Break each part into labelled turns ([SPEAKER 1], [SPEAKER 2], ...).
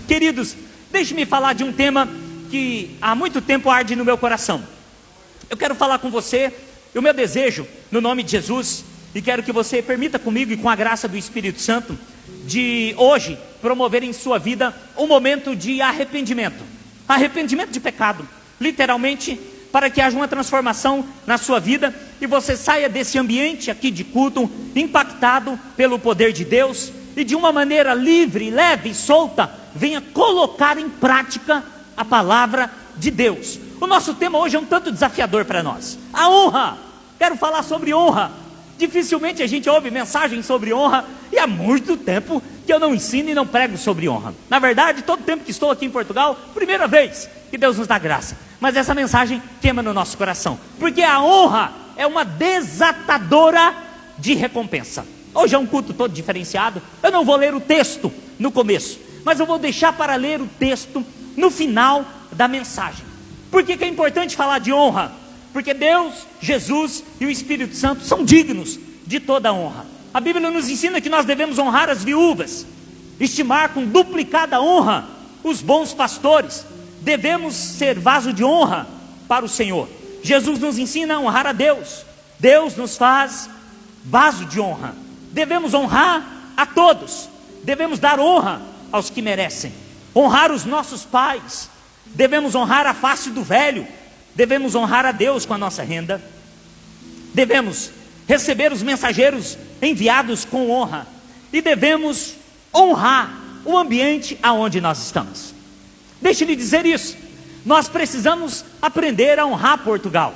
[SPEAKER 1] Queridos, deixe-me falar de um tema que há muito tempo arde no meu coração. Eu quero falar com você, o meu desejo, no nome de Jesus, e quero que você permita comigo e com a graça do Espírito Santo, de hoje promover em sua vida um momento de arrependimento. Arrependimento de pecado, literalmente, para que haja uma transformação na sua vida e você saia desse ambiente aqui de culto, impactado pelo poder de Deus, e de uma maneira livre, leve e solta, venha colocar em prática a palavra de Deus. O nosso tema hoje é um tanto desafiador para nós. A honra. Quero falar sobre honra. Dificilmente a gente ouve mensagens sobre honra, e há muito tempo que eu não ensino e não prego sobre honra. Na verdade, todo tempo que estou aqui em Portugal, primeira vez que Deus nos dá graça. Mas essa mensagem queima no nosso coração, porque a honra é uma desatadora de recompensa. Hoje é um culto todo diferenciado. Eu não vou ler o texto no começo, mas eu vou deixar para ler o texto no final da mensagem. Por que é importante falar de honra? Porque Deus, Jesus e o Espírito Santo são dignos de toda a honra. A Bíblia nos ensina que nós devemos honrar as viúvas, estimar com duplicada honra os bons pastores. Devemos ser vaso de honra para o Senhor. Jesus nos ensina a honrar a Deus. Deus nos faz vaso de honra. Devemos honrar a todos. Devemos dar honra aos que merecem. Honrar os nossos pais. Devemos honrar a face do velho. Devemos honrar a Deus com a nossa renda. Devemos receber os mensageiros enviados com honra. E devemos honrar o ambiente aonde nós estamos. Deixe-lhe dizer isso. Nós precisamos aprender a honrar Portugal.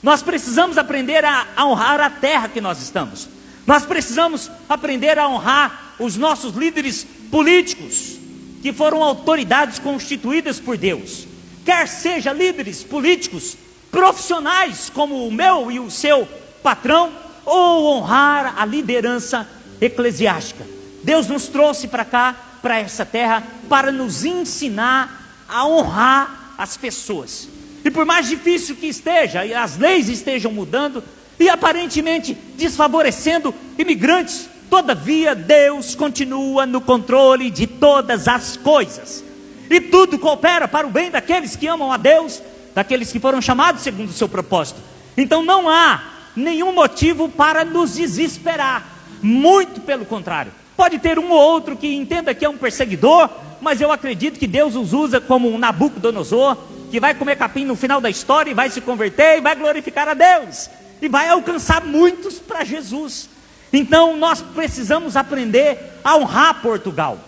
[SPEAKER 1] Nós precisamos aprender a honrar a terra que nós estamos. Nós precisamos aprender a honrar os nossos líderes políticos, que foram autoridades constituídas por Deus. Quer seja líderes políticos profissionais, como o meu e o seu patrão, ou honrar a liderança eclesiástica. Deus nos trouxe para cá, para essa terra, para nos ensinar a honrar as pessoas. E por mais difícil que esteja, e as leis estejam mudando, e aparentemente desfavorecendo imigrantes, todavia Deus continua no controle de todas as coisas. E tudo coopera para o bem daqueles que amam a Deus, daqueles que foram chamados segundo o seu propósito. Então não há nenhum motivo para nos desesperar. Muito pelo contrário. Pode ter um ou outro que entenda que é um perseguidor, mas eu acredito que Deus os usa como um Nabucodonosor, que vai comer capim no final da história e vai se converter e vai glorificar a Deus. E vai alcançar muitos para Jesus. Então nós precisamos aprender a honrar Portugal.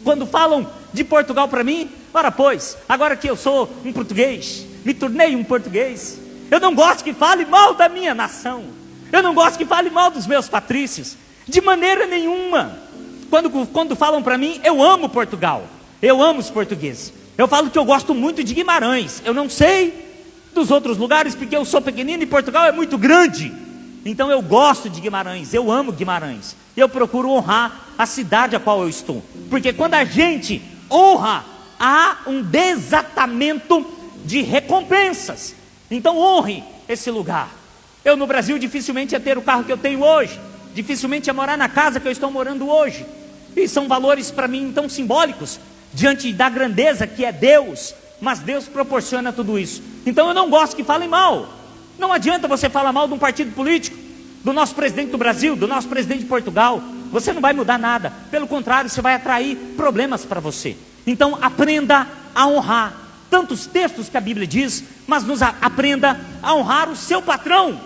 [SPEAKER 1] Quando falam de Portugal para mim, ora pois, agora que eu sou um português, me tornei um português, eu não gosto que fale mal da minha nação. Eu não gosto que fale mal dos meus patrícios, de maneira nenhuma. Quando falam para mim, eu amo Portugal, eu amo os portugueses. Eu falo que eu gosto muito de Guimarães. Eu não sei dos outros lugares, porque eu sou pequenino e Portugal é muito grande. Então eu gosto de Guimarães, eu amo Guimarães. E eu procuro honrar a cidade a qual eu estou. Porque quando a gente honra, há um desatamento de recompensas. Então honre esse lugar. Eu no Brasil dificilmente ia ter o carro que eu tenho hoje. Dificilmente ia morar na casa que eu estou morando hoje. E são valores para mim tão simbólicos, diante da grandeza que é Deus. Mas Deus proporciona tudo isso. Então eu não gosto que falem mal. Não adianta você falar mal de um partido político, do nosso presidente do Brasil, do nosso presidente de Portugal. Você não vai mudar nada. Pelo contrário, você vai atrair problemas para você. Então aprenda a honrar tantos textos que a Bíblia diz, mas aprenda a honrar o seu patrão.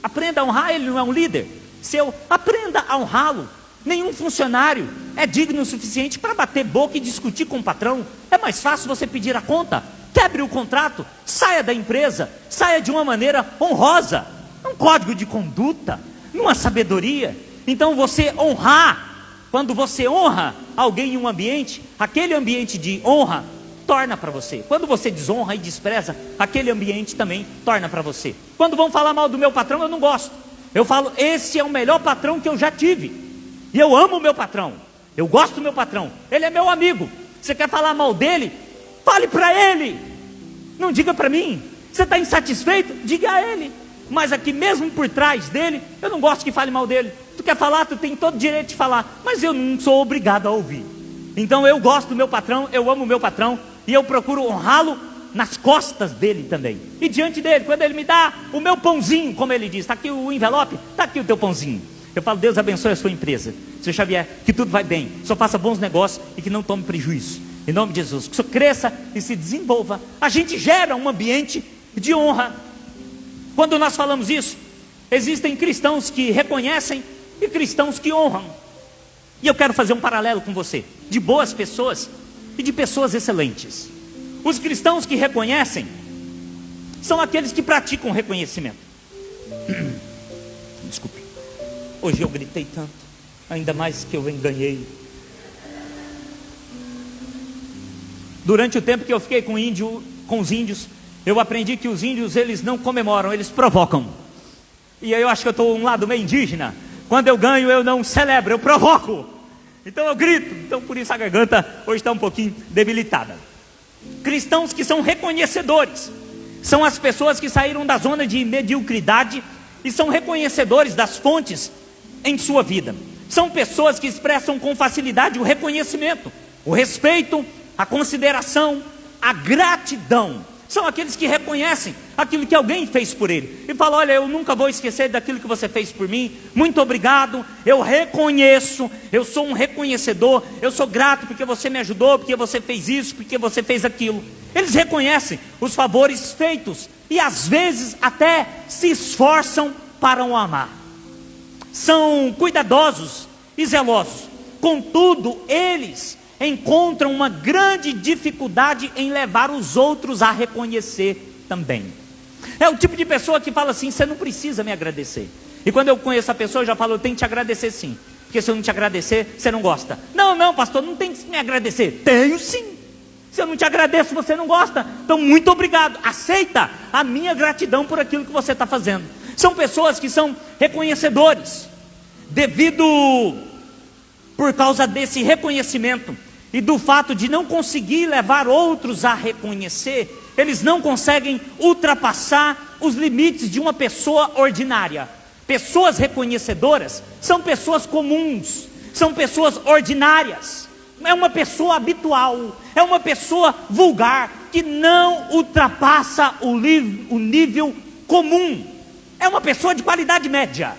[SPEAKER 1] Aprenda a honrar, ele não é um líder seu, aprenda a honrá-lo. Nenhum funcionário é digno o suficiente para bater boca e discutir com o patrão. É mais fácil você pedir a conta. Quebre o contrato, saia da empresa, saia de uma maneira honrosa, um código de conduta, numa sabedoria. Então você honrar, quando você honra alguém em um ambiente, aquele ambiente de honra torna para você. Quando você desonra e despreza, aquele ambiente também torna para você. Quando vão falar mal do meu patrão, eu não gosto. Eu falo, esse é o melhor patrão que eu já tive. E eu amo o meu patrão, eu gosto do meu patrão, ele é meu amigo. Você quer falar mal dele? Fale para ele, não diga para mim. Você está insatisfeito? Diga a ele. Mas aqui mesmo por trás dele, eu não gosto que fale mal dele. Tu quer falar? Tu tem todo o direito de falar, mas eu não sou obrigado a ouvir. Então eu gosto do meu patrão, eu amo o meu patrão, e eu procuro honrá-lo nas costas dele também, e diante dele, quando ele me dá o meu pãozinho, como ele diz, está aqui o envelope, está aqui o teu pãozinho, eu falo: Deus abençoe a sua empresa, Seu Xavier, que tudo vai bem, só faça bons negócios e que não tome prejuízo, em nome de Jesus, que o senhor cresça e se desenvolva. A gente gera um ambiente de honra. Quando nós falamos isso, existem cristãos que reconhecem e cristãos que honram, e eu quero fazer um paralelo com você, de boas pessoas e de pessoas excelentes. Os cristãos que reconhecem são aqueles que praticam reconhecimento. Desculpe, hoje eu gritei tanto, ainda mais que eu ganhei. Durante o tempo que eu fiquei com os índios, eu aprendi que os índios, eles não comemoram, eles provocam. E aí eu acho que eu estou um lado meio indígena. Quando eu ganho, eu não celebro, eu provoco. Então eu grito. Então por isso a garganta hoje está um pouquinho debilitada. Cristãos que são reconhecedores são as pessoas que saíram da zona de mediocridade e são reconhecedores das fontes em sua vida. São pessoas que expressam com facilidade o reconhecimento, o respeito, a consideração, a gratidão. São aqueles que reconhecem aquilo que alguém fez por ele e falam: olha, eu nunca vou esquecer daquilo que você fez por mim, muito obrigado, eu reconheço, eu sou um reconhecedor, eu sou grato porque você me ajudou, porque você fez isso, porque você fez aquilo. Eles reconhecem os favores feitos e às vezes até se esforçam para o amar. São cuidadosos e zelosos, contudo eles encontram uma grande dificuldade em levar os outros a reconhecer também. É o tipo de pessoa que fala assim: você não precisa me agradecer. E quando eu conheço a pessoa, eu já falo: eu tenho que te agradecer sim, porque se eu não te agradecer, você não gosta. Não, pastor, não tem que me agradecer. Tenho sim. Se eu não te agradeço, você não gosta. Então muito obrigado, aceita a minha gratidão por aquilo que você está fazendo. São pessoas que são reconhecedores, por causa desse reconhecimento e do fato de não conseguir levar outros a reconhecer, eles não conseguem ultrapassar os limites de uma pessoa ordinária. Pessoas reconhecedoras são pessoas comuns, são pessoas ordinárias, é uma pessoa habitual, é uma pessoa vulgar, que não ultrapassa o nível comum, é uma pessoa de qualidade média,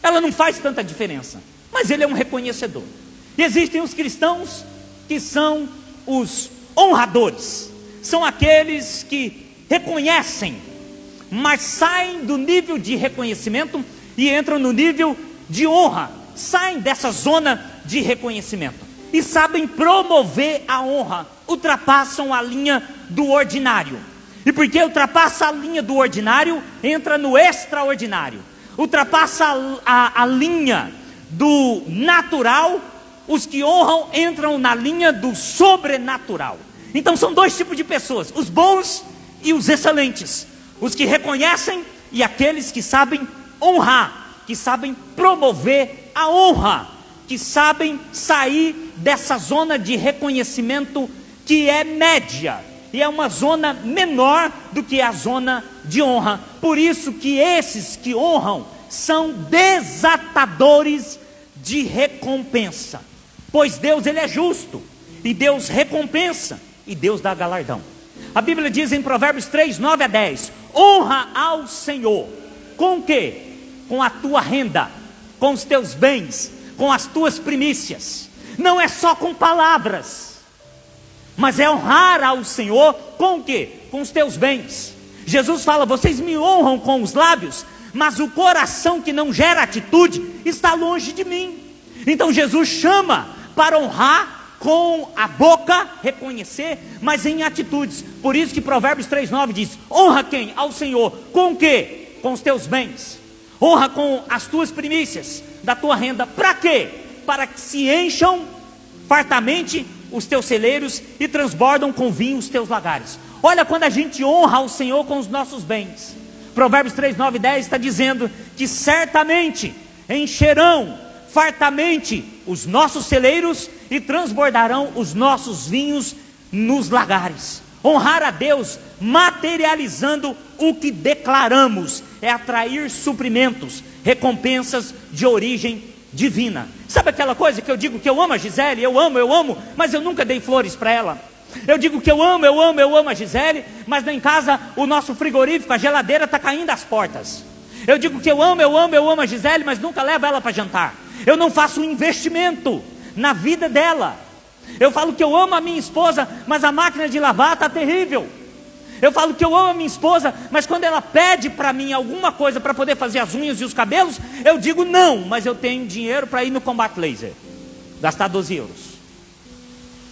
[SPEAKER 1] ela não faz tanta diferença, mas ele é um reconhecedor. E existem os cristãos que são os honradores, são aqueles que reconhecem, mas saem do nível de reconhecimento e entram no nível de honra, saem dessa zona de reconhecimento e sabem promover a honra, ultrapassam a linha do ordinário. E porque ultrapassa a linha do ordinário, entra no extraordinário, ultrapassa a linha do natural. Os que honram entram na linha do sobrenatural. Então são dois tipos de pessoas: os bons e os excelentes, os que reconhecem e aqueles que sabem honrar, que sabem promover a honra, que sabem sair dessa zona de reconhecimento que é média, e é uma zona menor do que a zona de honra. Por isso que esses que honram são desatadores de recompensa, pois Deus, ele é justo, e Deus recompensa, e Deus dá galardão. A Bíblia diz em Provérbios 3, 9 a 10, honra ao Senhor, com o quê? Com a tua renda, com os teus bens, com as tuas primícias. Não é só com palavras, mas é honrar ao Senhor com o quê? Com os teus bens. Jesus fala: vocês me honram com os lábios, mas o coração que não gera atitude está longe de mim. Então Jesus chama para honrar com a boca, reconhecer, mas em atitudes. Por isso que Provérbios 3,9 diz: honra quem? Ao Senhor. Com o quê? Com os teus bens. Honra com as tuas primícias da tua renda. Para quê? Para que se encham fartamente os teus celeiros e transbordam com vinho os teus lagares. Olha, quando a gente honra ao Senhor com os nossos bens, Provérbios 3, 9 e 10 está dizendo que certamente encherão fartamente os nossos celeiros e transbordarão os nossos vinhos nos lagares. Honrar a Deus materializando o que declaramos é atrair suprimentos, recompensas de origem divina. Sabe aquela coisa que eu digo que eu amo a Gisele, eu amo, mas eu nunca dei flores para ela. Eu digo que eu amo a Gisele, mas lá em casa o nosso frigorífico, a geladeira está caindo às portas. Eu digo que eu amo a Gisele, mas nunca levo ela para jantar. Eu não faço um investimento na vida dela. Eu falo que eu amo a minha esposa, mas a máquina de lavar está terrível. Eu falo que eu amo a minha esposa, mas quando ela pede para mim alguma coisa para poder fazer as unhas e os cabelos, eu digo não, mas eu tenho dinheiro para ir no Combat Laser, gastar 12 euros.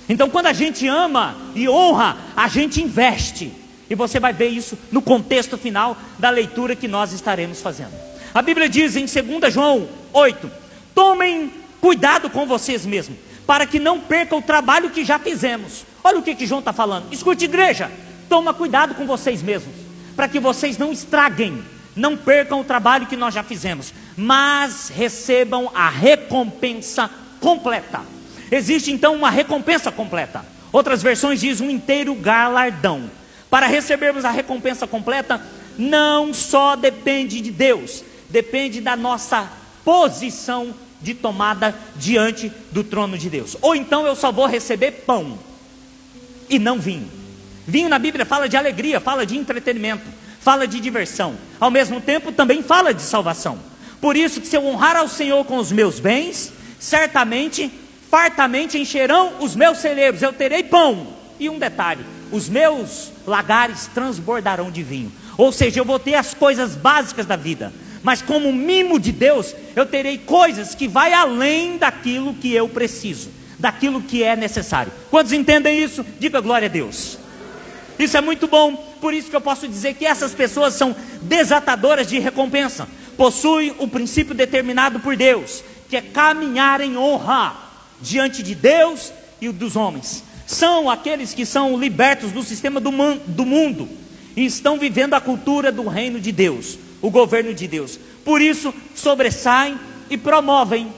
[SPEAKER 1] Então quando a gente ama e honra, a gente investe. E você vai ver isso no contexto final da leitura que nós estaremos fazendo. A Bíblia diz em 2 João 8, tomem cuidado com vocês mesmos, para que não percam o trabalho que já fizemos. Olha o que João está falando. Escute, igreja, toma cuidado com vocês mesmos, para que vocês não estraguem, não percam o trabalho que nós já fizemos, mas recebam a recompensa completa. Existe então uma recompensa completa. Outras versões dizem um inteiro galardão. Para recebermos a recompensa completa, não só depende de Deus, depende da nossa posição de tomada diante do trono de Deus. Ou então eu só vou receber pão e não vinho. Vinho na Bíblia fala de alegria, fala de entretenimento, fala de diversão. Ao mesmo tempo também fala de salvação. Por isso que se eu honrar ao Senhor com os meus bens, certamente, fartamente encherão os meus celeiros. Eu terei pão. E um detalhe, os meus lagares transbordarão de vinho. Ou seja, eu vou ter as coisas básicas da vida. Mas como mimo de Deus, eu terei coisas que vai além daquilo que eu preciso, daquilo que é necessário. Quantos entendem isso? Diga glória a Deus. Isso é muito bom, por isso que eu posso dizer que essas pessoas são desatadoras de recompensa. Possuem um princípio determinado por Deus, que é caminhar em honra diante de Deus e dos homens. São aqueles que são libertos do sistema do mundo e estão vivendo a cultura do reino de Deus, o governo de Deus. Por isso sobressaem e promovem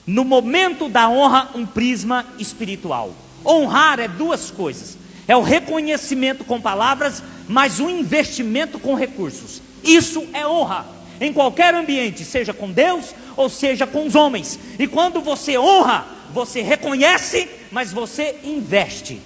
[SPEAKER 1] no momento da honra um prisma espiritual. Honrar é duas coisas: é o reconhecimento com palavras, mas o investimento com recursos. Isso é honra em qualquer ambiente, seja com Deus ou seja com os homens. E quando você honra, você reconhece, mas você investe.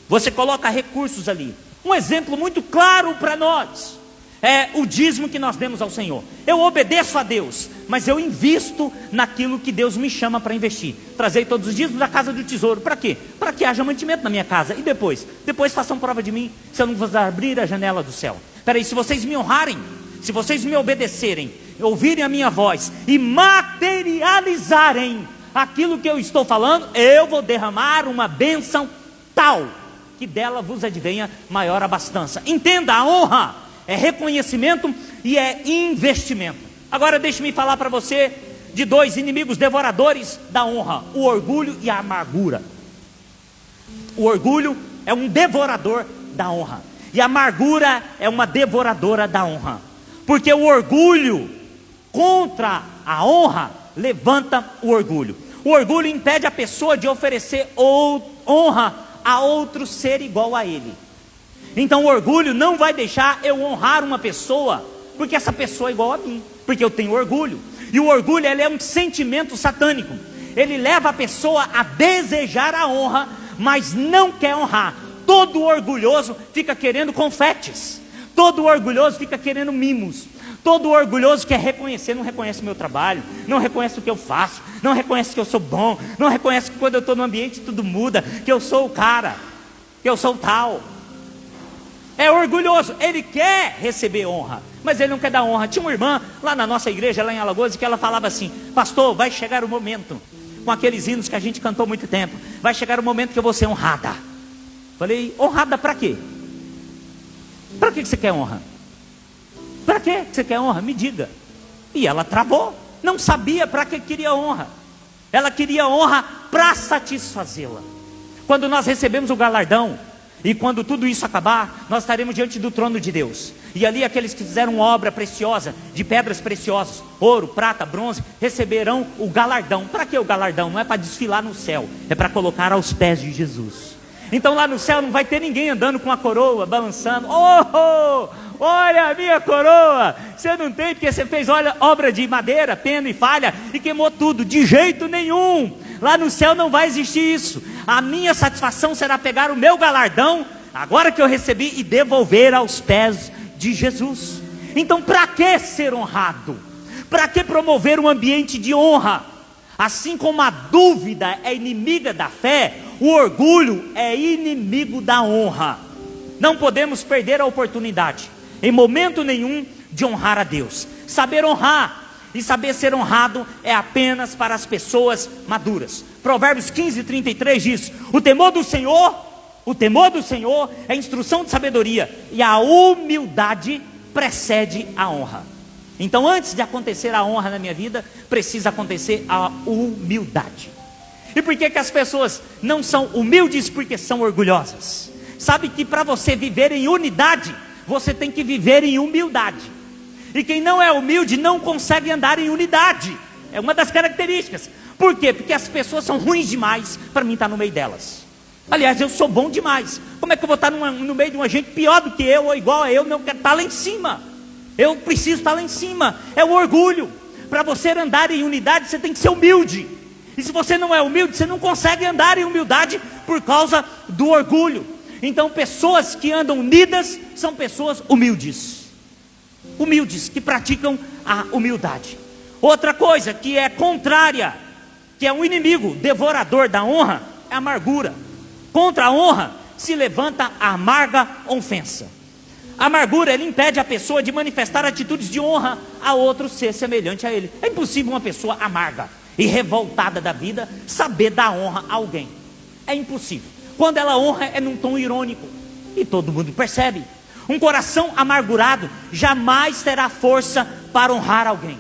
[SPEAKER 1] Você coloca recursos ali. Um exemplo muito claro para nós é o dízimo que nós demos ao Senhor. Eu obedeço a Deus, mas eu invisto naquilo que Deus me chama para investir. Trazei todos os dízimos da casa do tesouro. Para quê? Para que haja mantimento na minha casa. E depois façam prova de mim, se eu não vos abrir a janela do céu. Espera aí, se vocês me honrarem, se vocês me obedecerem, ouvirem a minha voz e materializarem aquilo que eu estou falando, eu vou derramar uma bênção tal que dela vos advenha maior abastança. Entenda, a honra é reconhecimento e é investimento. Agora deixe-me falar para você de dois inimigos devoradores da honra: o orgulho e a amargura. O orgulho é um devorador da honra, e a amargura é uma devoradora da honra. Porque o orgulho contra a honra levanta o orgulho. O orgulho impede a pessoa de oferecer honra a outro ser igual a ele. Então o orgulho não vai deixar eu honrar uma pessoa, porque essa pessoa é igual a mim, porque eu tenho orgulho. E o orgulho, ele é um sentimento satânico. Ele leva a pessoa a desejar a honra, mas não quer honrar. Todo orgulhoso fica querendo confetes. Todo orgulhoso fica querendo mimos. Todo orgulhoso quer reconhecer, não reconhece o meu trabalho, não reconhece o que eu faço, não reconhece que eu sou bom, não reconhece que quando eu estou no ambiente tudo muda, que eu sou o cara, que eu sou o tal. É orgulhoso, ele quer receber honra, mas ele não quer dar honra. Tinha uma irmã lá na nossa igreja, lá em Alagoas, que ela falava assim: pastor, vai chegar o momento, com aqueles hinos que a gente cantou há muito tempo, vai chegar o momento que eu vou ser honrada. Falei: honrada para quê? Para que você quer honra? Para que você quer honra? Me diga. E ela travou, não sabia para que queria honra. Ela queria honra para satisfazê-la. Quando nós recebemos o galardão, e quando tudo isso acabar, nós estaremos diante do trono de Deus. E ali aqueles que fizeram obra preciosa, de pedras preciosas, ouro, prata, bronze, receberão o galardão. Para que o galardão? Não é para desfilar no céu, é para colocar aos pés de Jesus. Então lá no céu não vai ter ninguém andando com a coroa, balançando. Oh, olha a minha coroa. Você não tem porque você fez obra de madeira, pena e falha e queimou tudo. De jeito nenhum. Lá no céu não vai existir isso. A minha satisfação será pegar o meu galardão, agora que eu recebi, e devolver aos pés de Jesus. Então para que ser honrado? Para que promover um ambiente de honra? Assim como a dúvida é inimiga da fé, o orgulho é inimigo da honra. Não podemos perder a oportunidade, em momento nenhum, de honrar a Deus. Saber honrar e saber ser honrado é apenas para as pessoas maduras. Provérbios 15:33 diz: o temor do Senhor é instrução de sabedoria, e a humildade precede a honra. Então, antes de acontecer a honra na minha vida, precisa acontecer a humildade. E por que as pessoas não são humildes? Porque são orgulhosas. Sabe que para você viver em unidade, você tem que viver em humildade. E quem não é humilde não consegue andar em unidade. É uma das características. Por quê? Porque as pessoas são ruins demais para mim estar no meio delas. Aliás, eu sou bom demais. Como é que eu vou estar no meio de uma gente pior do que eu, ou igual a eu? Não quero estar lá em cima. Eu preciso estar lá em cima. É o orgulho. Para você andar em unidade, você tem que ser humilde. E se você não é humilde, você não consegue andar em humildade por causa do orgulho. Então, pessoas que andam unidas são pessoas humildes. Humildes, que praticam a humildade. Outra coisa que é contrária, que é um inimigo devorador da honra, é a amargura. Contra a honra se levanta a amarga ofensa. A amargura, ela impede a pessoa de manifestar atitudes de honra a outro ser semelhante a ele. É impossível uma pessoa amarga e revoltada da vida saber dar honra a alguém. É impossível. Quando ela honra é num tom irônico, e todo mundo percebe. Um coração amargurado jamais terá força para honrar alguém.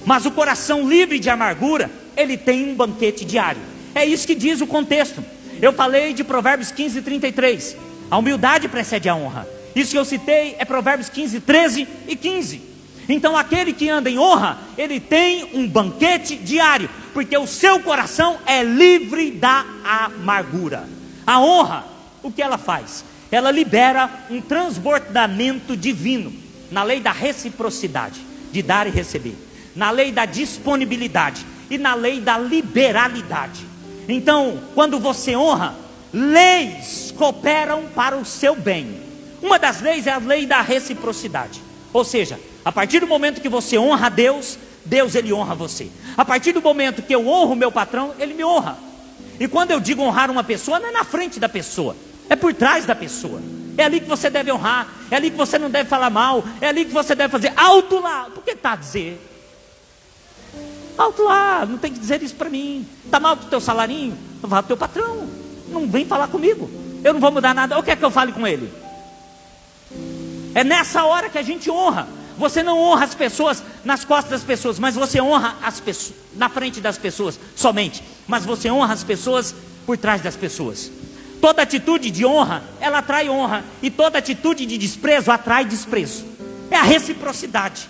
[SPEAKER 1] Mas o coração livre de amargura, ele tem um banquete diário. É isso que diz o contexto. Eu falei de Provérbios 15:33. A humildade precede a honra. Isso que eu citei é Provérbios 15:13 e 15. Então aquele que anda em honra, ele tem um banquete diário, porque o seu coração é livre da amargura. A honra, o que ela faz? Ela libera um transbordamento divino, na lei da reciprocidade, de dar e receber, na lei da disponibilidade e na lei da liberalidade. Então, quando você honra, leis cooperam para o seu bem. Uma das leis é a lei da reciprocidade. Ou seja, a partir do momento que você honra a Deus, Deus ele honra você. A partir do momento que eu honro o meu patrão, ele me honra. E quando eu digo honrar uma pessoa, não é na frente da pessoa, é por trás da pessoa. É ali que você deve honrar, é ali que você não deve falar mal, é ali que você deve fazer alto lá. Por que está a dizer? Alto lá, não tem que dizer isso para mim. Está mal com o teu salarinho? Vá para o teu patrão. Não vem falar comigo. Eu não vou mudar nada. O que é que eu fale com ele? É nessa hora que a gente honra. Você não honra as pessoas nas costas das pessoas, mas você honra as pessoas na frente das pessoas somente. Mas você honra as pessoas por trás das pessoas. Toda atitude de honra, ela atrai honra. E toda atitude de desprezo atrai desprezo. É a reciprocidade.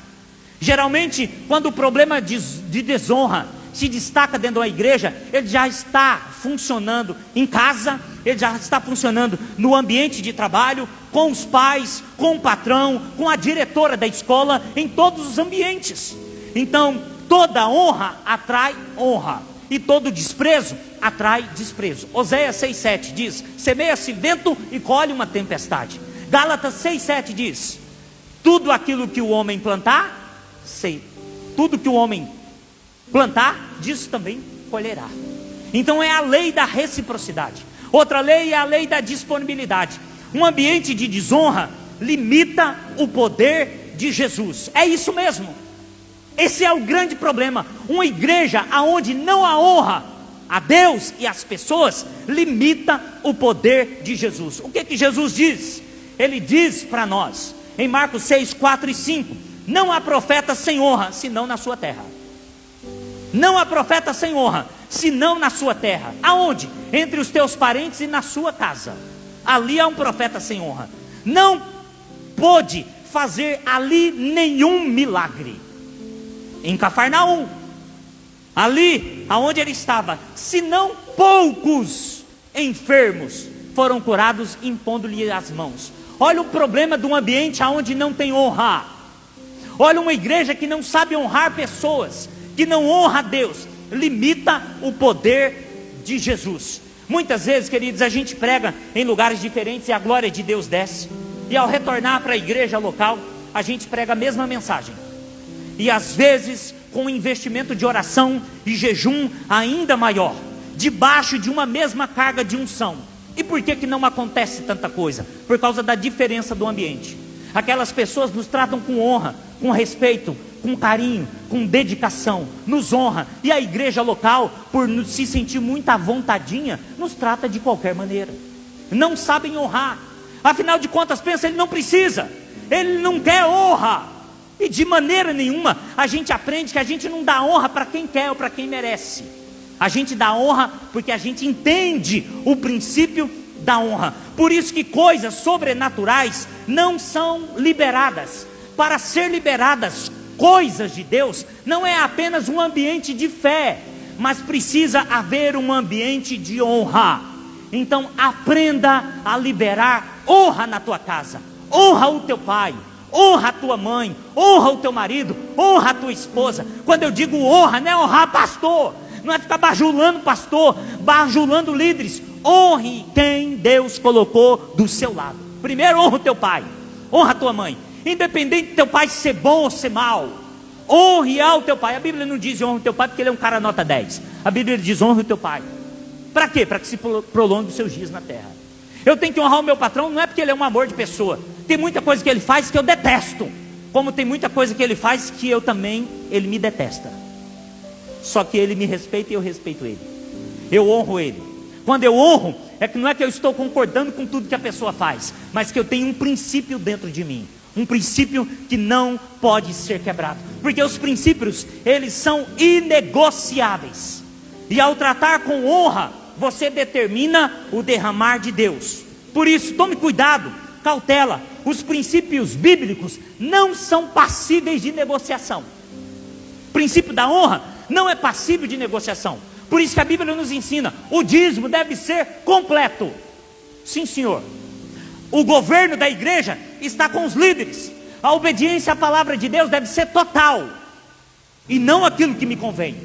[SPEAKER 1] Geralmente, quando o problema de desonra se destaca dentro de uma igreja, ele já está funcionando em casa, ele já está funcionando no ambiente de trabalho, com os pais, com o patrão, com a diretora da escola, em todos os ambientes. Então, toda honra atrai honra, e todo desprezo atrai desprezo. Oséias 6,7 diz: semeia-se vento e colhe uma tempestade. Gálatas 6,7 diz: tudo aquilo que o homem plantar, tudo que o homem plantar, disso também colherá. Então é a lei da reciprocidade. Outra lei é a lei da disponibilidade. Um ambiente de desonra limita o poder de Jesus. É isso mesmo. Esse é o grande problema. Uma igreja onde não há honra a Deus e as pessoas, limita o poder de Jesus. O que que Jesus diz? Ele diz para nós, em Marcos 6, 4 e 5, não há profeta sem honra, senão na sua terra. Não há profeta sem honra, senão na sua terra. Aonde? Entre os teus parentes e na sua casa. Ali há um profeta sem honra. Não pôde fazer ali nenhum milagre. Em Cafarnaum, ali aonde ele estava, senão poucos enfermos foram curados impondo-lhe as mãos. Olha o problema de um ambiente onde não tem honra. Olha uma igreja que não sabe honrar pessoas, que não honra a Deus, limita o poder de Jesus. Muitas vezes, queridos, a gente prega em lugares diferentes e a glória de Deus desce. E ao retornar para a igreja local, a gente prega a mesma mensagem. E às vezes com um investimento de oração e jejum ainda maior, debaixo de uma mesma carga de unção. E por que não acontece tanta coisa? Por causa da diferença do ambiente. Aquelas pessoas nos tratam com honra, com respeito, com carinho, com dedicação, nos honra. E a igreja local, por se sentir muito à vontadinha, nos trata de qualquer maneira. Não sabem honrar. Afinal de contas, pensa, ele não precisa, ele não quer honra. E de maneira nenhuma a gente aprende que a gente não dá honra para quem quer ou para quem merece. A gente dá honra porque a gente entende o princípio da honra. Por isso que coisas sobrenaturais não são liberadas. Para ser liberadas coisas de Deus, não é apenas um ambiente de fé, mas precisa haver um ambiente de honra. Então aprenda a liberar honra na tua casa. Honra o teu pai, honra a tua mãe, honra o teu marido, honra a tua esposa. Quando eu digo honra, não é honrar pastor, não é ficar bajulando pastor, bajulando líderes. Honre quem Deus colocou do seu lado. Primeiro honra o teu pai, honra a tua mãe, independente do teu pai ser bom ou ser mal. Honre ao teu pai. A Bíblia não diz honra o teu pai porque ele é um cara nota 10. A Bíblia diz honra o teu pai. Para quê? Para que se prolongue os seus dias na terra. Eu tenho que honrar o meu patrão, não é porque ele é um amor de pessoa. Tem muita coisa que ele faz que eu detesto, como tem muita coisa que ele faz que eu também, ele me detesta. Só que ele me respeita e eu respeito ele. Eu honro ele. Quando eu honro, não é que eu estou concordando com tudo que a pessoa faz, mas que eu tenho um princípio dentro de mim. Um princípio que não pode ser quebrado. Porque os princípios, eles são inegociáveis. E ao tratar com honra, você determina o derramar de Deus. Por isso, tome cuidado, cautela. Os princípios bíblicos não são passíveis de negociação. O princípio da honra não é passível de negociação. Por isso que a Bíblia nos ensina, o dízimo deve ser completo. Sim, senhor. O governo da igreja está com os líderes. A obediência à palavra de Deus deve ser total. E não aquilo que me convém,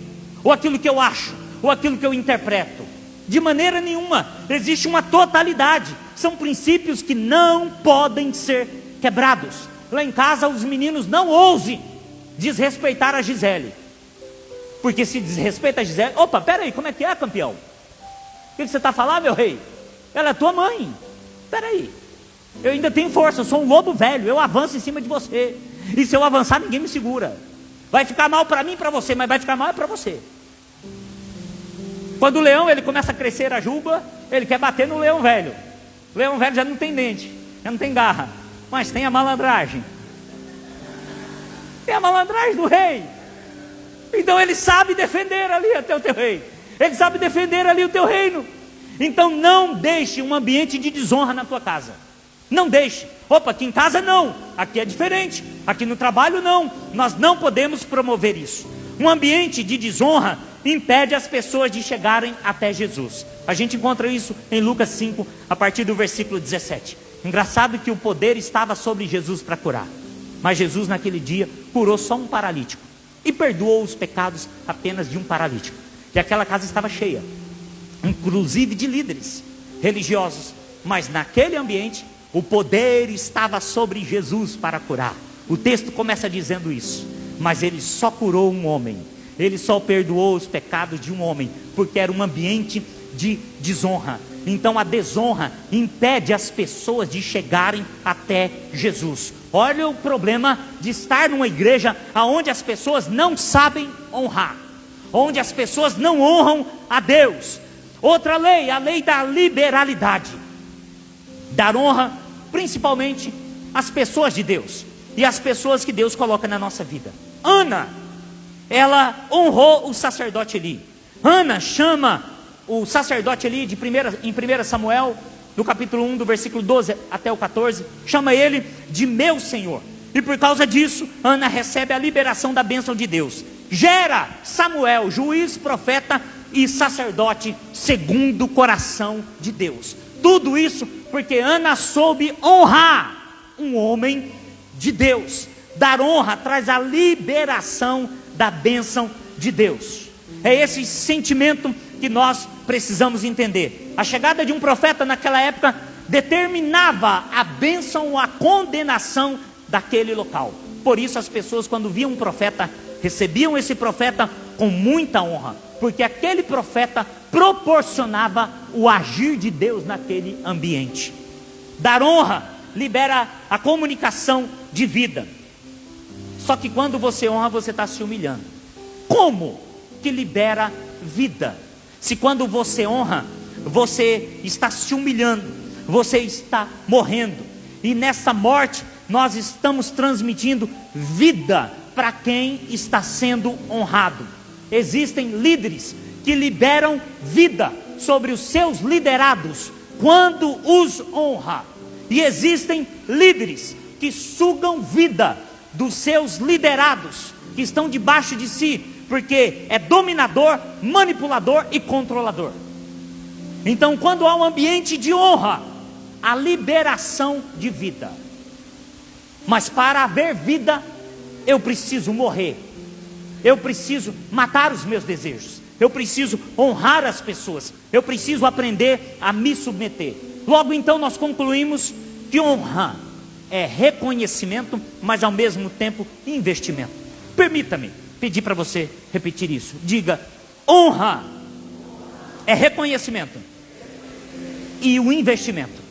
[SPEAKER 1] ou aquilo que eu acho, ou aquilo que eu interpreto. De maneira nenhuma. Existe uma totalidade. São princípios que não podem ser quebrados. Lá em casa os meninos não ousem desrespeitar a Gisele. Porque se desrespeita a Gisele, opa, peraí, como é que é, campeão? O que você está falando, meu rei? Ela é tua mãe. Peraí, eu ainda tenho força, eu sou um lobo velho, eu avanço em cima de você. E se eu avançar, ninguém me segura. Vai ficar mal para mim e para você, mas vai ficar mal para você. Quando o leão ele começa a crescer a juba, ele quer bater no leão velho. O leão velho já não tem dente, já não tem garra, mas tem a malandragem. Tem a malandragem do rei. Então ele sabe defender ali até o teu rei. Ele sabe defender ali o teu reino. Então não deixe um ambiente de desonra na tua casa. Não deixe. Opa, aqui em casa não, aqui é diferente. Aqui no trabalho não. Nós não podemos promover isso. Um ambiente de desonra impede as pessoas de chegarem até Jesus. A gente encontra isso em Lucas 5, a partir do versículo 17. Engraçado que o poder estava sobre Jesus para curar. Mas Jesus naquele dia curou só um paralítico. E perdoou os pecados apenas de um paralítico. E aquela casa estava cheia, inclusive de líderes religiosos. Mas naquele ambiente, o poder estava sobre Jesus para curar. O texto começa dizendo isso. Mas ele só curou um homem. Ele só perdoou os pecados de um homem, porque era um ambiente de desonra. Então a desonra impede as pessoas de chegarem até Jesus. Olha o problema de estar numa igreja onde as pessoas não sabem honrar, onde as pessoas não honram a Deus. Outra lei, a lei da liberalidade. Dar honra principalmente às pessoas de Deus e às pessoas que Deus coloca na nossa vida. Ana, ela honrou o sacerdote Eli. Ana chama o sacerdote Eli em 1 Samuel, no capítulo 1, do versículo 12 até o 14, chama ele de meu Senhor. E por causa disso, Ana recebe a liberação da bênção de Deus. Gera Samuel, juiz, profeta e sacerdote segundo o coração de Deus. Tudo isso porque Ana soube honrar um homem de Deus. Dar honra traz a liberação da bênção de Deus. É esse sentimento que nós precisamos entender. A chegada de um profeta naquela época determinava a bênção ou a condenação daquele local. Por isso as pessoas, quando viam um profeta, recebiam esse profeta com muita honra, porque aquele profeta proporcionava o agir de Deus naquele ambiente. Dar honra libera a comunicação de vida. Só que quando você honra, você está se humilhando. Como que libera vida? Se quando você honra, você está se humilhando, você está morrendo. E nessa morte, nós estamos transmitindo vida para quem está sendo honrado. Existem líderes que liberam vida sobre os seus liderados quando os honra. E existem líderes que sugam vida dos seus liderados, que estão debaixo de si, porque é dominador, manipulador e controlador. Então, quando há um ambiente de honra, há liberação de vida. Mas para haver vida, eu preciso morrer. Eu preciso matar os meus desejos. Eu preciso honrar as pessoas. Eu preciso aprender a me submeter. Logo então nós concluímos que honra é reconhecimento, mas ao mesmo tempo investimento. Permita-me pedir para você repetir isso. Diga: honra é reconhecimento e o investimento.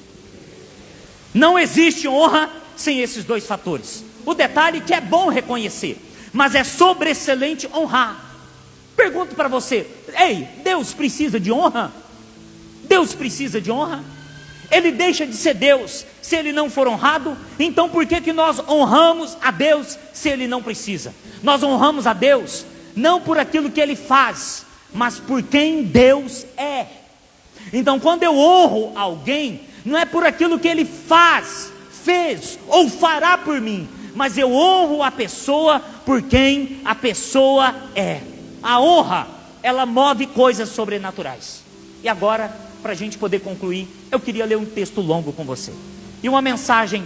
[SPEAKER 1] Não existe honra sem esses dois fatores. O detalhe é que é bom reconhecer, mas é sobreexcelente honrar. Pergunto para você: ei, Deus precisa de honra? Deus precisa de honra? Ele deixa de ser Deus se Ele não for honrado? Então por que nós honramos a Deus se Ele não precisa? Nós honramos a Deus não por aquilo que Ele faz, mas por quem Deus é. Então quando eu honro alguém, não é por aquilo que ele faz, fez ou fará por mim, mas eu honro a pessoa por quem a pessoa é. A honra, ela move coisas sobrenaturais. E agora, para a gente poder concluir, eu queria ler um texto longo com você. E uma mensagem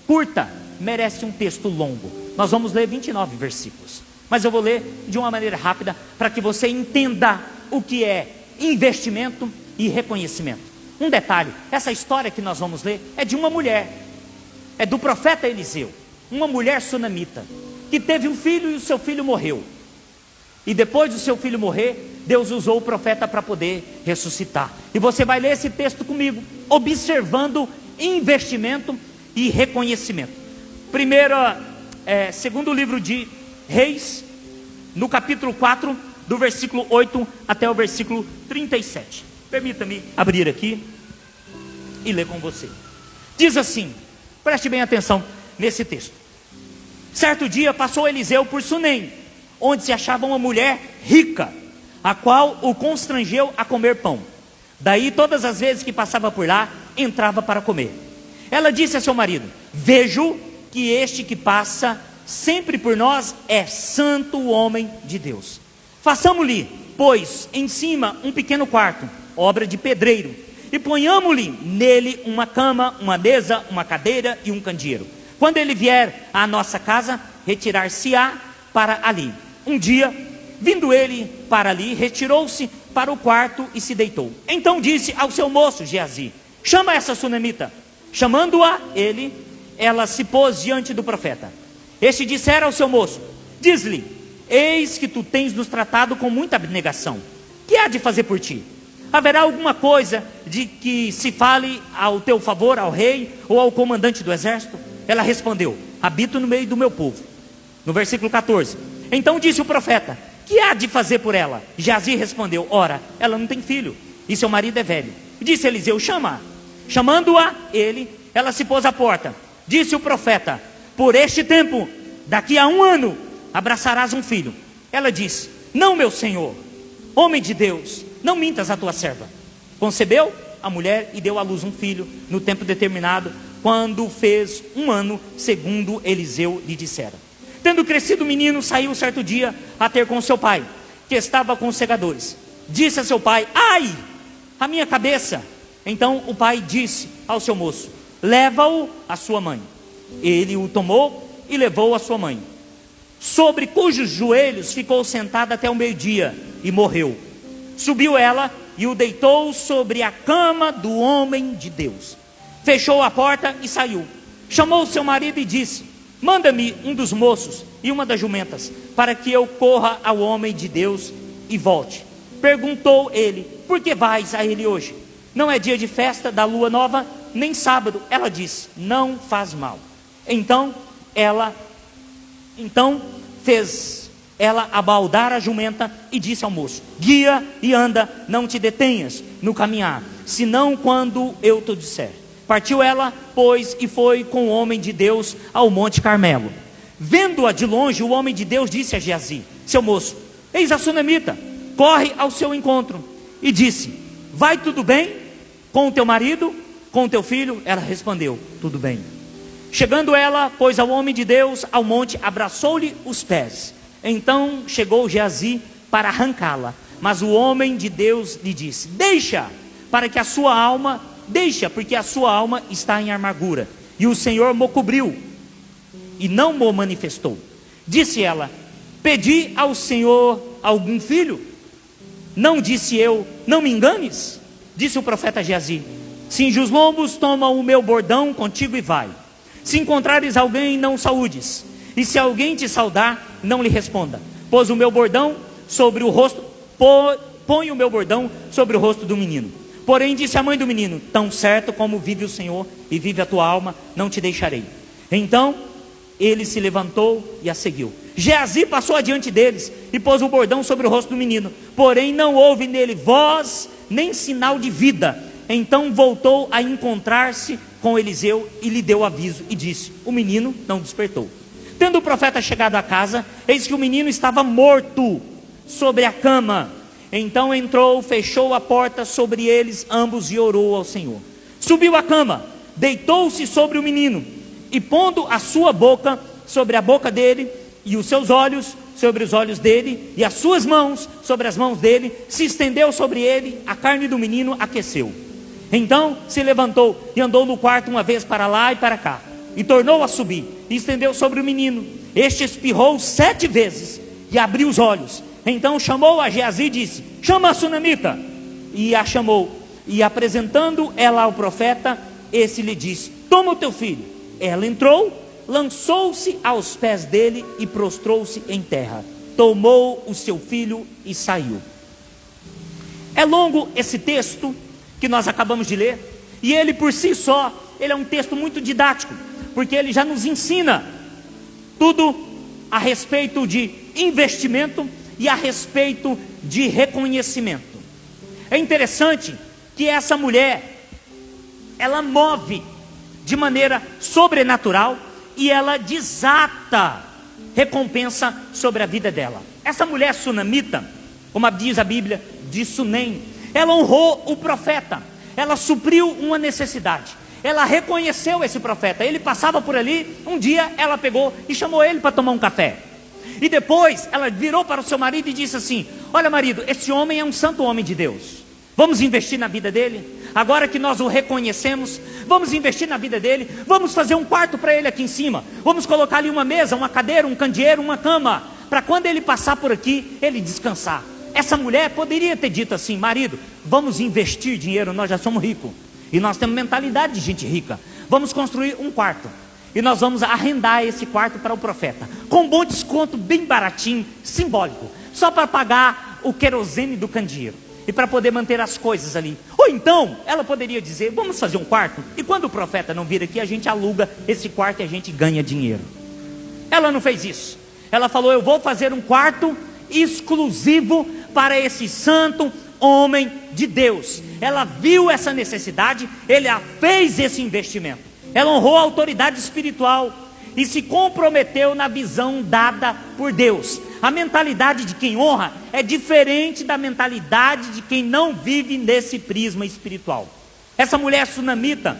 [SPEAKER 1] curta merece um texto longo. Nós vamos ler 29 versículos, mas eu vou ler de uma maneira rápida para que você entenda o que é investimento e reconhecimento. Um detalhe: essa história que nós vamos ler é de uma mulher, é do profeta Eliseu, uma mulher sunamita, que teve um filho e o seu filho morreu. E depois do seu filho morrer, Deus usou o profeta para poder ressuscitar. E você vai ler esse texto comigo, observando investimento e reconhecimento. Segundo livro de Reis, no capítulo 4, do versículo 8 até o versículo 37. Permita-me abrir aqui e ler com você. Diz assim, preste bem atenção nesse texto. Certo dia passou Eliseu por Sunem, onde se achava uma mulher rica, a qual o constrangeu a comer pão. Daí todas as vezes que passava por lá, entrava para comer. Ela disse a seu marido: vejo que este que passa sempre por nós é santo homem de Deus. Façamo-lhe, pois, em cima um pequeno quarto, obra de pedreiro, e ponhamo-lhe nele uma cama, uma mesa, uma cadeira e um candeeiro. Quando ele vier à nossa casa, retirar-se-á para ali. Um dia, vindo ele para ali, retirou-se para o quarto e se deitou. Então disse ao seu moço Geazi: chama essa sunamita. Chamando-a ele, ela se pôs diante do profeta. Este dissera ao seu moço: diz-lhe: eis que tu tens nos tratado com muita abnegação. Que há de fazer por ti? Haverá alguma coisa de que se fale ao teu favor, ao rei ou ao comandante do exército? Ela respondeu: habito no meio do meu povo. No versículo 14, então disse o profeta: que há de fazer por ela? Geazi respondeu: ora, ela não tem filho, e seu marido é velho. Disse Eliseu: chama-a. Chamando-a ele, ela se pôs à porta. Disse o profeta: por este tempo, daqui a 1 ano, abraçarás um filho. Ela disse: não, meu senhor, homem de Deus, não mintas a tua serva. Concebeu a mulher e deu à luz um filho no tempo determinado, quando fez 1 ano, segundo Eliseu lhe dissera. Tendo crescido o menino, saiu certo dia a ter com seu pai. que estava com os segadores. Disse a seu pai: ai, a minha cabeça! Então o pai disse ao seu moço: leva-o à sua mãe. Ele o tomou e levou à sua mãe, sobre cujos joelhos ficou sentada até o meio-dia, e morreu. Subiu ela e o deitou sobre a cama do homem de Deus. Fechou a porta e saiu. Chamou seu marido e disse: manda-me um dos moços e uma das jumentas, para que eu corra ao homem de Deus e volte. Perguntou ele: por que vais a ele hoje? Não é dia de festa da lua nova, nem sábado. Ela disse: não faz mal. Então fez ela abaldar a jumenta e disse ao moço: guia e anda, não te detenhas no caminhar, senão quando eu te disser. Partiu ela, pois, e foi com o homem de Deus ao Monte Carmelo. Vendo-a de longe, o homem de Deus disse a Geazi, seu moço: eis a sunamita, corre ao seu encontro. E disse: vai tudo bem com o teu marido, com o teu filho? Ela respondeu: tudo bem. Chegando ela, pois, ao homem de Deus ao monte, abraçou-lhe os pés. Então chegou Geazi para arrancá-la, mas o homem de Deus lhe disse: deixa, porque a sua alma está em amargura, e o Senhor mo cobriu e não mo manifestou. Disse ela: pedi ao Senhor algum filho? Não disse eu: não me enganes? Disse o profeta Geazi: cinge os lombos, toma o meu bordão contigo e vai. Se encontrares alguém, não saúdes, e se alguém te saudar, não lhe responda. Põe o meu bordão sobre o rosto do menino. Porém disse a mãe do menino: tão certo como vive o Senhor e vive a tua alma, não te deixarei. Então ele se levantou e a seguiu. Geazi passou adiante deles e pôs o bordão sobre o rosto do menino, porém não houve nele voz nem sinal de vida. Então voltou a encontrar-se com Eliseu e lhe deu aviso e disse: o menino não despertou. Tendo o profeta chegado à casa, eis que o menino estava morto sobre a cama. Então entrou, fechou a porta sobre eles ambos e orou ao Senhor. Subiu à cama, deitou-se sobre o menino, e pondo a sua boca sobre a boca dele, e os seus olhos sobre os olhos dele, e as suas mãos sobre as mãos dele, se estendeu sobre ele, a carne do menino aqueceu. Então se levantou e andou no quarto uma vez para lá e para cá, e tornou a subir, e estendeu sobre o menino. Este espirrou 7 vezes, e abriu os olhos. Então chamou a Geazi e disse: chama a sunamita. E a chamou, e apresentando ela ao profeta, esse lhe disse: toma o teu filho. Ela entrou, lançou-se aos pés dele e prostrou-se em terra. Tomou o seu filho e saiu. É longo esse texto que nós acabamos de ler, e ele por si só, ele é um texto muito didático, porque ele já nos ensina tudo a respeito de investimento e a respeito de reconhecimento. É interessante que essa mulher, ela move de maneira sobrenatural e ela desata recompensa sobre a vida dela. Essa mulher sunamita, como diz a Bíblia, de Sunem, ela honrou o profeta, ela supriu uma necessidade, ela reconheceu esse profeta. Ele passava por ali, um dia ela pegou e chamou ele para tomar um café. E depois ela virou para o seu marido e disse assim: olha marido, esse homem é um santo homem de Deus, vamos investir na vida dele, agora que nós o reconhecemos, vamos investir na vida dele, vamos fazer um quarto para ele aqui em cima, vamos colocar ali uma mesa, uma cadeira, um candeeiro, uma cama, para quando ele passar por aqui, ele descansar. Essa mulher poderia ter dito assim: marido, vamos investir dinheiro, nós já somos ricos, e nós temos mentalidade de gente rica, vamos construir um quarto, e nós vamos arrendar esse quarto para o profeta, com um bom desconto, bem baratinho, simbólico, só para pagar o querosene do candeeiro, e para poder manter as coisas ali. Ou então, ela poderia dizer: vamos fazer um quarto, e quando o profeta não vir aqui, a gente aluga esse quarto e a gente ganha dinheiro. Ela não fez isso, ela falou: eu vou fazer um quarto exclusivo para esse santo homem de Deus. Ela viu essa necessidade, ela fez esse investimento, ela honrou a autoridade espiritual e se comprometeu na visão dada por Deus. A mentalidade de quem honra é diferente da mentalidade de quem não vive nesse prisma espiritual. Essa mulher sunamita,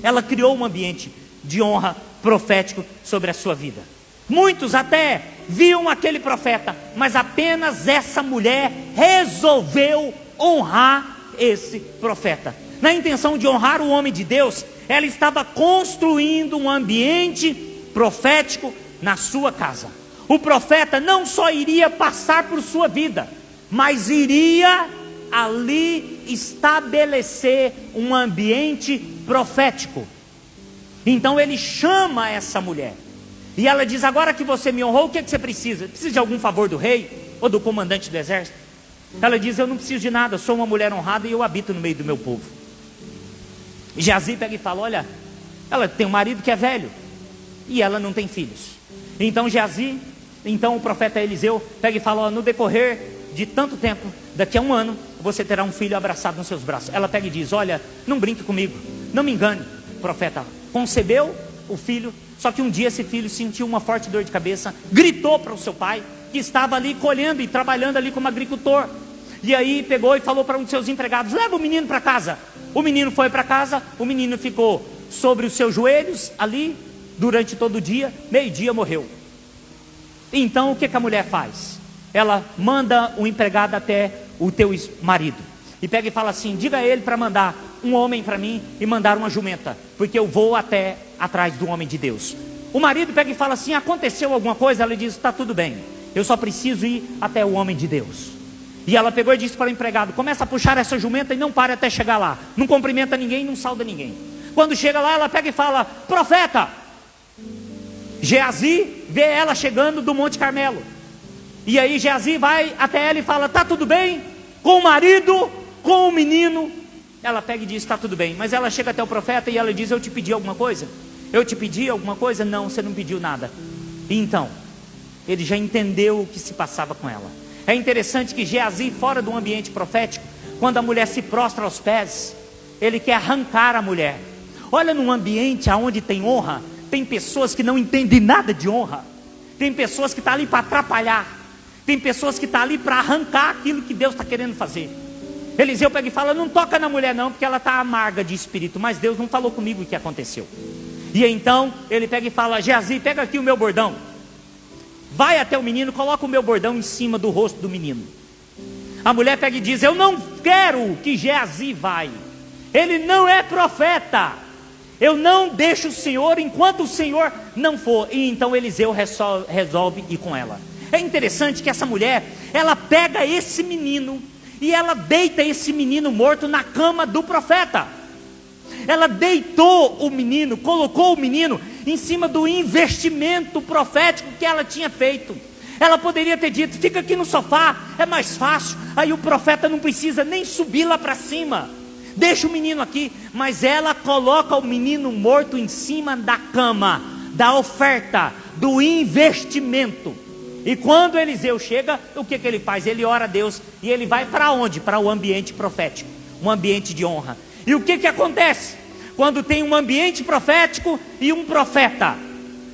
[SPEAKER 1] ela criou um ambiente de honra profético sobre a sua vida. Muitos até viam aquele profeta, mas apenas essa mulher resolveu honrar esse profeta. Na intenção de honrar o homem de Deus, ela estava construindo um ambiente profético na sua casa. O profeta não só iria passar por sua vida, mas iria ali estabelecer um ambiente profético. Então ele chama essa mulher, e ela diz: agora que você me honrou, o que é que você precisa? Precisa de algum favor do rei ou do comandante do exército? Ela diz: eu não preciso de nada, sou uma mulher honrada e eu habito no meio do meu povo. E Geazi pega e fala: olha, ela tem um marido que é velho e ela não tem filhos. Então o profeta Eliseu pega e fala: ó, no decorrer de tanto tempo, daqui a 1 ano, você terá um filho abraçado nos seus braços. Ela pega e diz: olha, não brinque comigo, não me engane. O profeta concebeu o filho, só que um dia esse filho sentiu uma forte dor de cabeça, gritou para o seu pai, que estava ali colhendo e trabalhando ali como agricultor. E aí pegou e falou para um de seus empregados: leva o menino para casa. O menino foi para casa, o menino ficou sobre os seus joelhos ali durante todo o dia, meio-dia morreu. Então o que a mulher faz? Ela manda um empregado até o teu marido e pega e fala assim: diga a ele para mandar um homem para mim e mandar uma jumenta, porque eu vou até atrás do homem de Deus. O marido pega e fala assim: aconteceu alguma coisa? Ela diz: está tudo bem, eu só preciso ir até o homem de Deus. E ela pegou e disse para o empregado: começa a puxar essa jumenta e não pare até chegar lá, não cumprimenta ninguém, não sauda ninguém. Quando chega lá, ela pega e fala: profeta. Geazi vê ela chegando do Monte Carmelo, e aí Geazi vai até ela e fala: está tudo bem com o marido, com o menino? Ela pega e diz: está tudo bem. Mas ela chega até o profeta e ela diz: eu te pedi alguma coisa? Eu te pedi alguma coisa? Não, você não pediu nada. E então ele já entendeu o que se passava com ela. É interessante que Geazi, fora do ambiente profético, quando a mulher se prostra aos pés, ele quer arrancar a mulher. Olha, num ambiente onde tem honra, tem pessoas que não entendem nada de honra, tem pessoas que estão ali para atrapalhar, tem pessoas que estão ali para arrancar aquilo que Deus está querendo fazer. Eliseu pega e fala: não toca na mulher não, porque ela está amarga de espírito, mas Deus não falou comigo o que aconteceu. E então ele pega e fala: Geazi, pega aqui o meu bordão, vai até o menino, coloca o meu bordão em cima do rosto do menino. A mulher pega e diz: eu não quero que Geazi vai, ele não é profeta, eu não deixo o Senhor enquanto o Senhor não for. E então Eliseu resolve ir com ela. É interessante que essa mulher, ela pega esse menino e ela deita esse menino morto na cama do profeta. Ela deitou o menino, colocou o menino em cima do investimento profético que ela tinha feito. Ela poderia ter dito: fica aqui no sofá, é mais fácil, aí o profeta não precisa nem subir lá para cima, deixa o menino aqui. Mas ela coloca o menino morto em cima da cama, da oferta, do investimento. E quando Eliseu chega, o que ele faz? Ele ora a Deus e ele vai para onde? Para o ambiente profético, um ambiente de honra. E o que acontece? Quando tem um ambiente profético e um profeta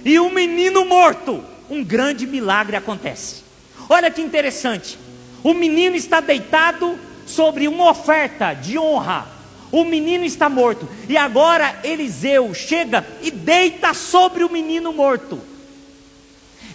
[SPEAKER 1] e um menino morto, um grande milagre acontece. Olha que interessante, o menino está deitado sobre uma oferta de honra, o menino está morto, e agora Eliseu chega e deita sobre o menino morto.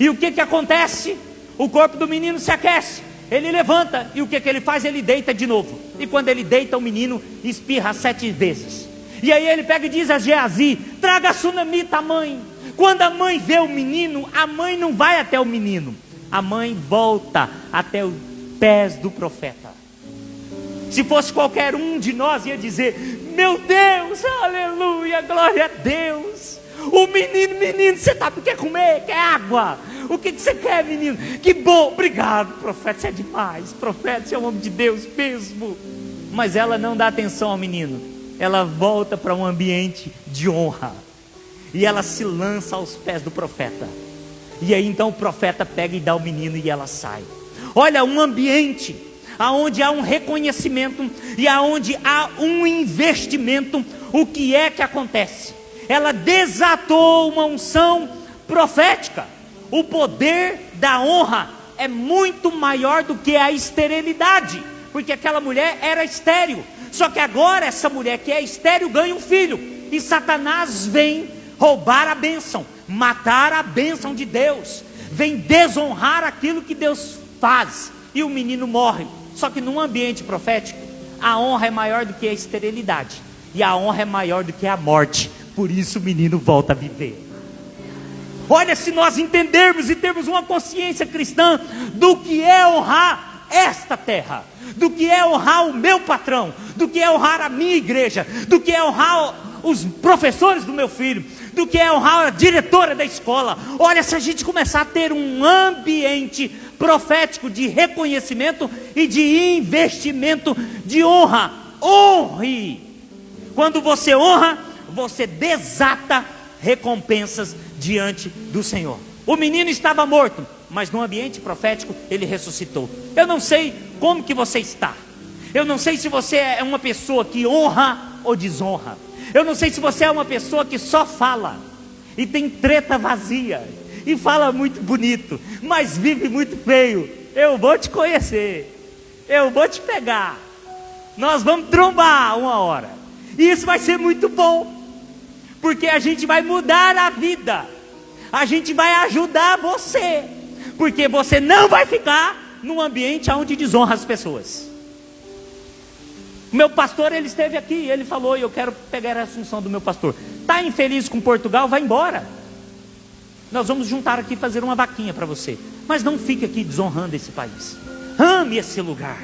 [SPEAKER 1] E o que acontece? O corpo do menino se aquece, ele levanta, e o que ele faz? Ele deita de novo, e quando ele deita, o menino espirra 7 vezes. E aí ele pega e diz a Geazi: traga a sunamita, a mãe. Quando a mãe vê o menino, a mãe não vai até o menino, a mãe volta até os pés do profeta. Se fosse qualquer um de nós, ia dizer: meu Deus, aleluia, glória a Deus. O menino, você sabe o que é comer? Quer água? O que você quer, menino? Que bom, obrigado, profeta, você é demais. Profeta, você é um homem de Deus mesmo. Mas ela não dá atenção ao menino, ela volta para um ambiente de honra, e ela se lança aos pés do profeta. E aí então o profeta pega e dá o menino e ela sai. Olha, um ambiente aonde há um reconhecimento e aonde há um investimento. O que é que acontece? Ela desatou uma unção profética. O poder da honra é muito maior do que a esterilidade, porque aquela mulher era estéril. Só que agora essa mulher que é estéril ganha um filho, e Satanás vem roubar a bênção. matar a bênção de Deus, vem desonrar aquilo que Deus faz, e o menino morre. Só que num ambiente profético, a honra é maior do que a esterilidade, e a honra é maior do que a morte. Por isso o menino volta a viver. Olha, se nós entendermos e termos uma consciência cristã do que é honrar esta terra, do que é honrar o meu patrão, do que é honrar a minha igreja, do que é honrar os professores do meu filho, do que é honrar a diretora da escola. Olha, se a gente começar a ter um ambiente profético de reconhecimento e de investimento de honra, honre. Quando você honra, você desata recompensas diante do Senhor. O menino estava morto, mas no ambiente profético ele ressuscitou. Eu não sei como que você está. Eu não sei se você é uma pessoa que honra ou desonra. Eu não sei se você é uma pessoa que só fala e tem treta vazia e fala muito bonito, mas vive muito feio. Eu vou te conhecer, eu vou te pegar, nós vamos trombar uma hora, e isso vai ser muito bom, porque a gente vai mudar a vida, a gente vai ajudar você, porque você não vai ficar num ambiente onde desonra as pessoas. O meu pastor, ele esteve aqui, ele falou, e eu quero pegar a assunção do meu pastor. Está infeliz com Portugal? Vai embora. Nós vamos juntar aqui e fazer uma vaquinha para você. Mas não fique aqui desonrando esse país. Ame esse lugar.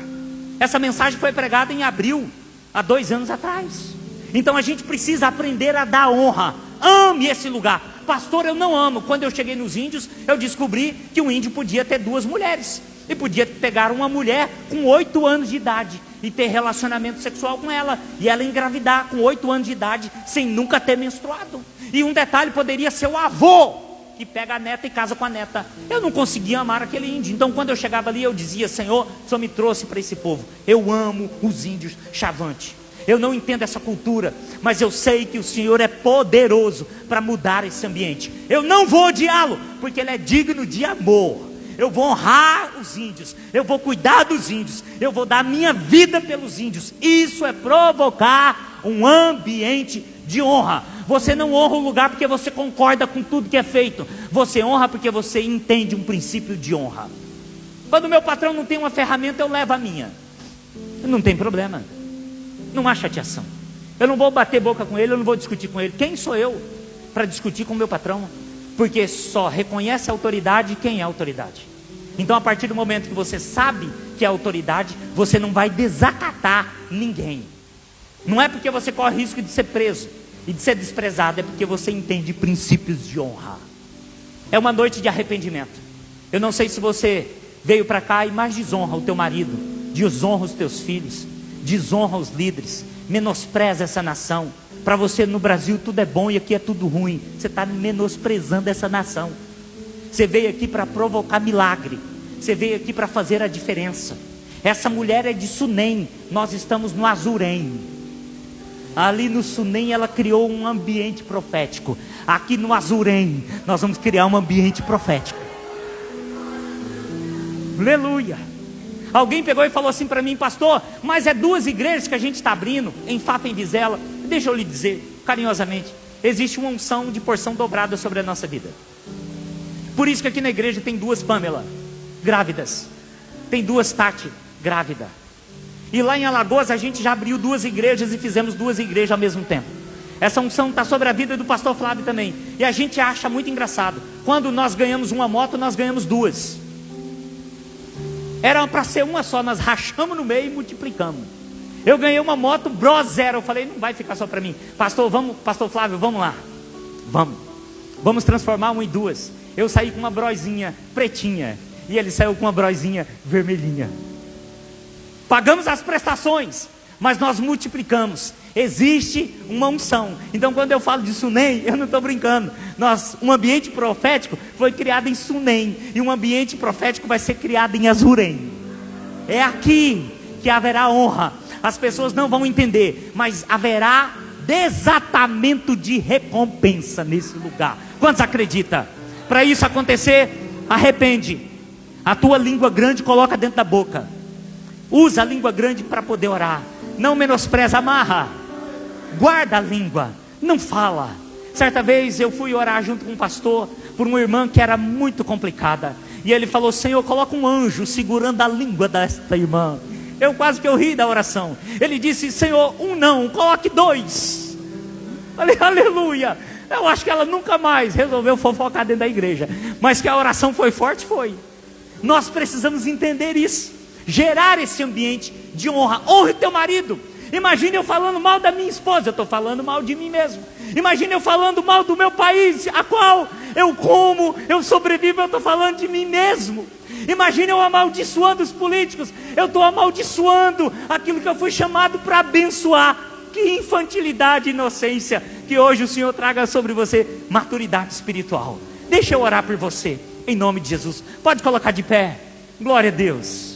[SPEAKER 1] Essa mensagem foi pregada em abril, há 2 anos atrás. Então a gente precisa aprender a dar honra. Ame esse lugar. Pastor, eu não amo. Quando eu cheguei nos índios, eu descobri que um índio podia ter 2 mulheres. E podia pegar uma mulher com 8 anos de idade e ter relacionamento sexual com ela, e ela engravidar com 8 anos de idade, sem nunca ter menstruado. E um detalhe, poderia ser o avô que pega a neta e casa com a neta. Eu não conseguia amar aquele índio. Então quando eu chegava ali, eu dizia, Senhor, o Senhor me trouxe para esse povo. Eu amo os índios Chavante. Eu não entendo essa cultura, mas eu sei que o Senhor é poderoso para mudar esse ambiente. Eu não vou odiá-lo, porque ele é digno de amor. Eu vou honrar os índios, eu vou cuidar dos índios, eu vou dar minha vida pelos índios. Isso é provocar um ambiente de honra. Você não honra o lugar porque você concorda com tudo que é feito. Você honra porque você entende um princípio de honra. Quando o meu patrão não tem uma ferramenta, eu levo a minha. Não tem problema, não há chateação. Eu não vou bater boca com ele, eu não vou discutir com ele. Quem sou eu para discutir com o meu patrão? Porque só reconhece a autoridade quem é autoridade. Então a partir do momento que você sabe que é autoridade, você não vai desacatar ninguém. Não é porque você corre risco de ser preso e de ser desprezado, é porque você entende princípios de honra. É uma noite de arrependimento. Eu não sei se você veio para cá e mais desonra o teu marido, desonra os teus filhos, desonra os líderes, menospreza essa nação. Para você no Brasil tudo é bom e aqui é tudo ruim. Você está menosprezando essa nação. Você veio aqui para provocar milagre. Você veio aqui para fazer a diferença. Essa mulher é de Sunem. Nós estamos no Azurém. Ali no Sunem ela criou um ambiente profético. Aqui no Azurém nós vamos criar um ambiente profético. Aleluia. Alguém pegou e falou assim para mim, pastor, mas é 2 igrejas que a gente está abrindo, em Fafa e em Vizela. Deixa eu lhe dizer, carinhosamente, existe uma unção de porção dobrada sobre a nossa vida. Por isso que aqui na igreja tem 2 Pamela, grávidas. Tem 2 Tati, grávida. E lá em Alagoas a gente já abriu 2 igrejas e fizemos 2 igrejas ao mesmo tempo. Essa unção está sobre a vida do pastor Flávio também. E a gente acha muito engraçado. Quando nós ganhamos uma moto, nós ganhamos 2. Era para ser uma só, nós rachamos no meio e multiplicamos. Eu ganhei uma moto Bro Zero. Eu falei, não vai ficar só para mim. Pastor, vamos, pastor Flávio, vamos lá. Vamos transformar 1 em 2. Eu saí com uma brozinha pretinha e ele saiu com uma brozinha vermelhinha. Pagamos as prestações, mas nós multiplicamos. Existe uma unção. Então quando eu falo de Sunem, eu não estou brincando. Um ambiente profético foi criado em Sunem, e um ambiente profético vai ser criado em Azurém. É aqui que haverá honra. As pessoas não vão entender, mas haverá desatamento de recompensa nesse lugar. Quantos acreditam? Para isso acontecer, arrepende. A tua língua grande coloca dentro da boca. Usa a língua grande para poder orar. Não menospreza, amarra. Guarda a língua, não fala. Certa vez eu fui orar junto com um pastor por uma irmã que era muito complicada. E ele falou: Senhor, coloca um anjo segurando a língua desta irmã. Eu quase que eu ri da oração. Ele disse: Senhor, um não, coloque 2. Falei: aleluia. Eu acho que ela nunca mais resolveu fofocar dentro da igreja. Mas que a oração foi forte, foi. Nós precisamos entender isso. Gerar esse ambiente de honra. Honre teu marido. Imagine eu falando mal da minha esposa, eu estou falando mal de mim mesmo. Imagine eu falando mal do meu país, a qual eu como, eu sobrevivo, eu estou falando de mim mesmo. Imagine eu amaldiçoando os políticos, eu estou amaldiçoando aquilo que eu fui chamado para abençoar. Que infantilidade e inocência. Que hoje o Senhor traga sobre você maturidade espiritual. Deixa eu orar por você, em nome de Jesus. Pode colocar de pé. Glória a Deus.